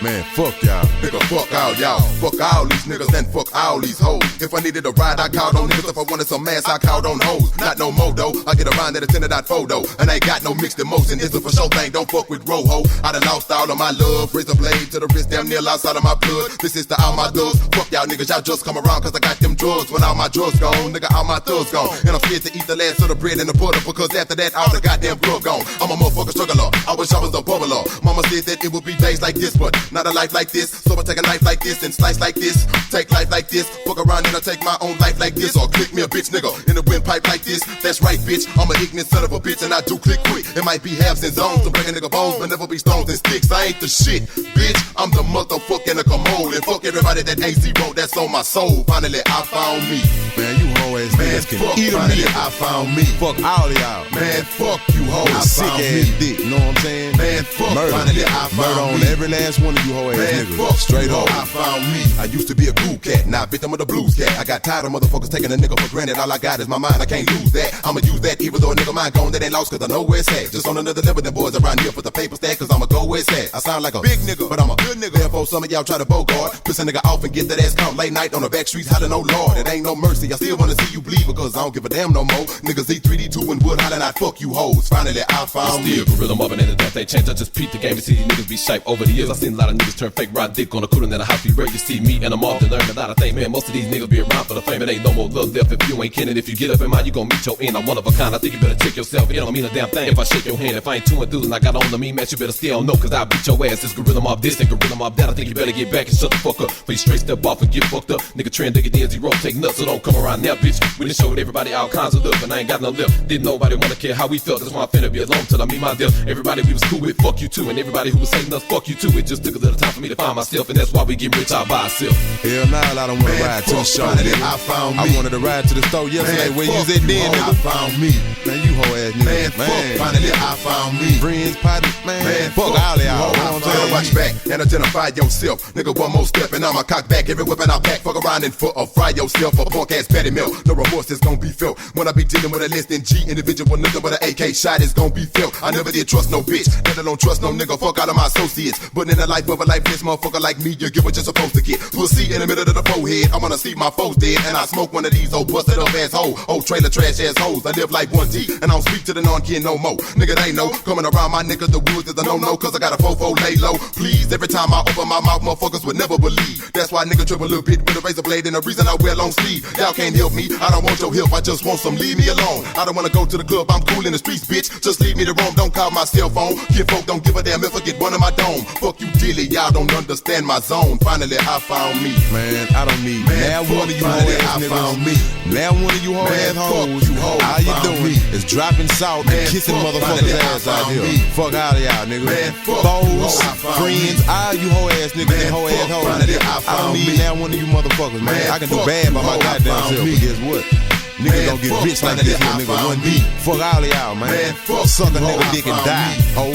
Man, fuck y'all. Nigga, fuck all y'all. Fuck all these niggas and fuck all these hoes. If I needed a ride, I called on niggas. If I wanted some ass, I called on hoes. Not no more though. I get around at a 10.4 though. And I ain't got no mixed emotion. It's a for sure thing. Don't fuck with Roho. I done lost all of my love. Razor blade to the wrist, damn near outside of my blood. This is to all my thugs. Fuck y'all niggas, y'all just come around cause I got them drugs. When all my drugs gone, nigga, all my thugs gone. And I'm scared to eat the last of the bread and the butter because after that, all the goddamn drug gone. I'm a motherfucking struggler. I wish I was a bubbler. Mama said that it would be days like this, but not a life like this. So I take a knife like this and slice like this. Take life like this. Fuck around and I take my own life like this. Or click me a bitch nigga in the windpipe like this. That's right, bitch. I'm an ignorant son of a bitch and I do click quick. It might be halves and zones to break a nigga bones, but never be stones and sticks. I ain't the shit, bitch. I'm the motherfucking commode. And fuck everybody that ain't zero, that's on my soul. Finally, I found me. Man, you hoe ass niggas can eat a finally, meal. I found me. Fuck all of y'all. Man, fuck you hoes. I Sick found ass me. dick, you know what I'm saying? Man, fuck. Murder. Finally, I found Murder on me. every last one of you hoe ass Man, niggas. fuck Straight you, up. I found me. I used to be a cool cat, now victim of the blues cat. I got tired of motherfuckers taking a nigga for granted. All I got is my mind, I can't lose that. I'ma use that even though a nigga mind gone, that ain't lost cause I know where it's at. Just on another level, them boys around here for the paper stack cause I'ma go where it's at. I sound like a big nigga, but I'm a good nigga. Therefore some of y'all try to bogart, piss a nigga off and get that ass caught late night on the back streets hollering, oh lord, it ain't no mercy. I still wanna see you bleed because I don't give a damn no more. Niggas E3D2 and wood hollering out, fuck you hoes. Finally I found me. Still gorilla mobbing and the death ain't changed. I just peeped the game to see these niggas be shape over the years. I seen a lot of niggas turn fake ride dick on the cooler than a house be ready to see me and I'm off to learn a lot of things. Man, most of these niggas be around for the fame. It ain't no more love left if you ain't kidding. If you get up in mine, you gon' meet your end. I'm one of a kind. I think you better check yourself. It don't mean a damn thing if I shake your hand. If I ain't too enthused and I got on to me, match, you better stay on no cause I'll beat your ass. This gorilla mob this and gorilla mob that. I think you better get back and shut the fuck up. For you straight step off and get fucked up. Nigga trend nigga D0 take nuts, so don't come around now, bitch. We done showed everybody all kinds of love and I ain't got no lip. Didn't nobody wanna care how we felt. That's why I'm finna be alone till I meet my death. Everybody we was cool with, fuck you too. And everybody who was hating us, fuck you too. It just took a little time for me to find myself, and that's why we get rich all by ourselves. Hell nah, I don't wanna ride to the show, finally, nigga. I found me. I wanted to ride to the store yesterday. Man, Where you fuck was at you, then, hoe. I nigga? found me. Man, you hoe ass nigga. Man, fuck. Finally I found me. Friends, partners, man, fuck all of y'all. You know what I'm saying? Watch back and identify yourself. Nigga, one more step and I'ma cock back every weapon I pack. Fuck around and foot or fry yourself a punk ass patty milk. No remorse is gon' be felt. When I be dealing with a less than G individual nigga with an AK shot is gon' be felt. I never did trust no bitch. Never don't trust no nigga. Fuck out of my associates. But in the life of a lifeless motherfucker like me, you get what you're supposed to get. Pussy in the middle of the forehead. I wanna see my foes dead. And I smoke one of these old busted up asshole. Old trailer trash assholes. I live like 1T and I don't speak to the non-kin no more. Nigga, they know. Coming around my niggas, the woods is a no-no. Cause I got a fofo lay low. Please, every time I open my mouth, motherfuckers would never believe. That's why nigga trip a little bit with a razor blade. And the reason I wear long sleeve. Y'all can't help me. I don't want your help. I just want some. Leave me alone. I don't wanna go to the club. I'm cool in the streets, bitch. Just leave me to roam. Don't call my cell phone. Kid folk don't give a damn if I get one of my dome. Fuck you, dilly. Y'all don't understand my zone. Finally, I found me. Man, I don't need now one of you hoe finally, ass I found me. niggas. Now one of you hoe Man, ass hoes. fuck you hoes, All you found doing me. is dropping salt Man, and kissing fuck, motherfuckers' finally, I ass out found here. me. Fuck all of y'all niggas. Man, fuck Foes, you hoes, I found friends, me. all you hoe ass niggas Man, and hoe ass fuck, hoes. finally, I I don't found need me. now one of you motherfuckers, man. Man, I can do fuck bad by you my hoes, I goddamn found self, me. but guess what? Niggas Man, don't get fuck, rich like finally, this here, I nigga. found One me. beat. Fuck all of y'all, man. Man, fuck Suck a you nigga hoes, dick I and found die, me. ho.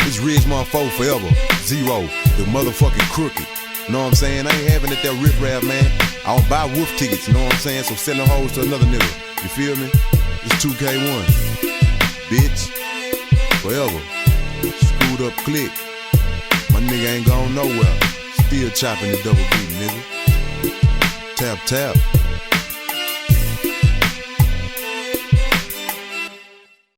This rich motherfucker forever. Zero. The motherfucking crooked. Know what I'm saying? I ain't having it that riff rap, man. I don't buy wolf tickets, you know what I'm saying? So selling hoes to another nigga. You feel me? It's 2K1. Bitch. Forever. Screwed up click. My nigga ain't gone nowhere. Still chopping the double beat, nigga. Tap, tap.